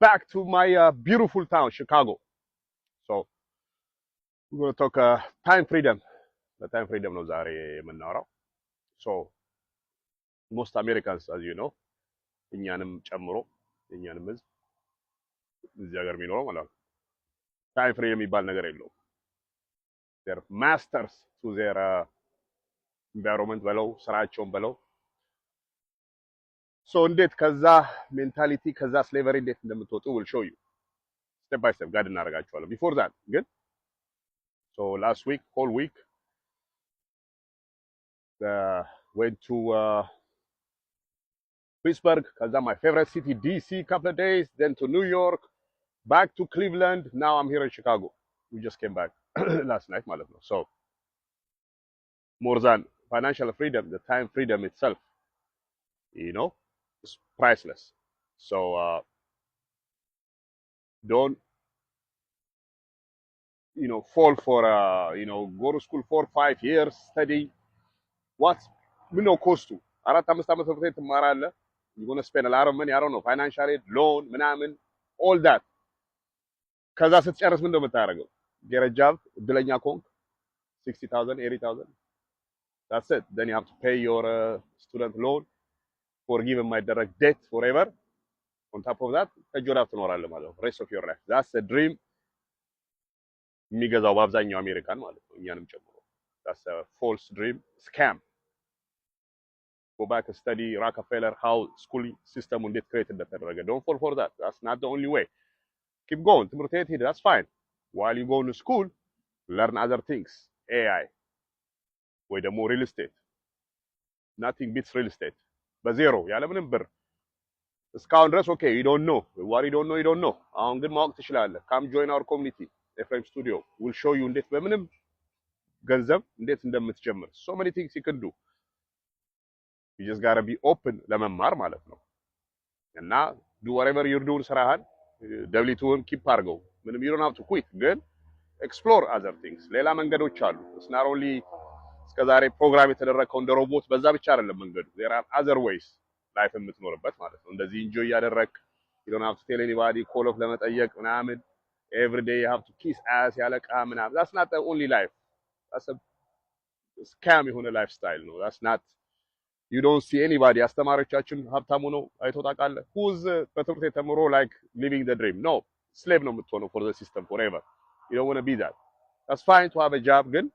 back to my beautiful town, Chicago. So we're going to talk time freedom. The time freedom ነው ዛሬ የምናወራው. So most Americans, as you know, እኛንም ጨምሮ እኛንም ህዝብ እዚህ ሀገር የሚኖረው ማለት ነው ታይም ፍሪደም የሚባል ነገር የለውም. They're masters to their environment በለው ስራቸውን በለው. So እንዴት ከዛ ሜንታሊቲ ከዛ ስሌቨሪ እንዴት እንደምትወጡ will show you step by step ጋድ እናደርጋቸዋለን. Before that ግን so last week whole week went to Pittsburgh, cause that's my favorite city, DC, couple of days, then to New York, back to Cleveland. Now I'm here in Chicago. We just came back last night, ማለት ነው. So more than financial freedom, the time freedom itself, you know, is priceless. So don't, you know, fall for, you know, go to school 4 or 5 years, study. What's, you know, cost to? አራት አምስት ዓመት ትምህርት ትማራለህ. You're going to spend a lot of money, I don't know, financial aid, loan, ምናምን, all that. ከዛ ስትጨርስ ምን እንደምታደርገው? Get a job, እድለኛ ከሆንክ 60,000, 80,000. That's it. Then you have to pay your student loan, forgive የማይደረግ debt forever. On top of that, ከእጅ ወደ አፍ ትኖራለህ ማለት ነው. Rest of your life. That's the dream የሚገዛው በአብዛኛው አሜሪካን ማለት ነው, እኛንም ጨምሮ. That's a false dream, scam. Go back and study Rockefeller, how schooling system እንዴት create እንደተደረገ. Don't fall for that. That's not the only way. Keep going. ትምህርት ቤት ሄድ. That's fine. While you go to school, learn other things. AI. ወይ ደግሞ real estate. Nothing beats real estate. በዜሮ ያለምንም ብር እስካሁን ድረስ okay, you don't know. What you don't know, you don't know. አሁን ግን ማወቅ ትችላለህ. Come join our community. Ephraim Studio. We'll show you እንዴት በምንም ገንዘብ እንዴት እንደምትጀምር. So many things you can do. You just gotta be open ለመማር ማለት ነው. እና do whatever you're doing ስራህን W2ን keep አድርገው. ምንም you don't have to quit. ግን explore other things. ሌላ መንገዶች አሉ. It's not only እስከዛሬ ፕሮግራም የተደረገው እንደ ሮቦት በዛ ብቻ አይደለም መንገዱ. There are other ways life የምትኖርበት ማለት ነው. እንደዚህ enjoy ያደረክ you don't have to tell anybody call off ለመጠየቅ ምናምን every day you have to kiss ass ያለቃ ምናምን. That's not the only life. That's a scam የሆነ lifestyle ነው. That's not you don't see anybody አስተማሪዎቻችን ሀብታሙ ነው አይቶ ታውቃለህ? Who's በትምህርት የተምሮ like living the dream? No. Slave ነው የምትሆነው for the system forever. You don't want to be that. That's fine to have a job ግን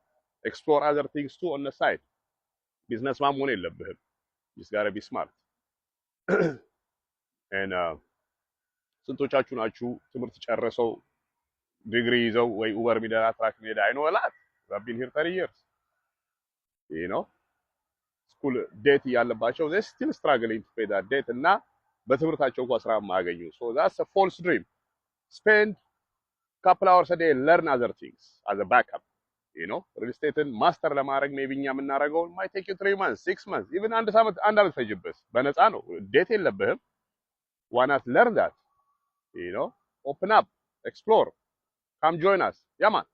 explore other things too on the side. Business man መሆን የለብህም. You just gotta be smart. And ስንቶቻችሁ ናችሁ ትምህርት ጨርሰው ዲግሪ ይዘው ወይ ኡበር ሚደራ ትራክ ሚዳ I know a lot. I've been here 30 years. You know? School debt ያለባቸው they still struggling to pay that debt እና በትምህርታቸው እንኳን ስራ ማያገኙ. So that's a false dream. Spend couple hours a day, learn other things as a backup. You know, real estate ማስተር ለማድረግ maybe እኛ የምናደርገው might take you 3 months, 6 months, even አንድ ዓመት ፈጅብህ. በነፃ ነው, debt የለብህም. Why not learn that? You know, open up, explore, come join us. Yeah man.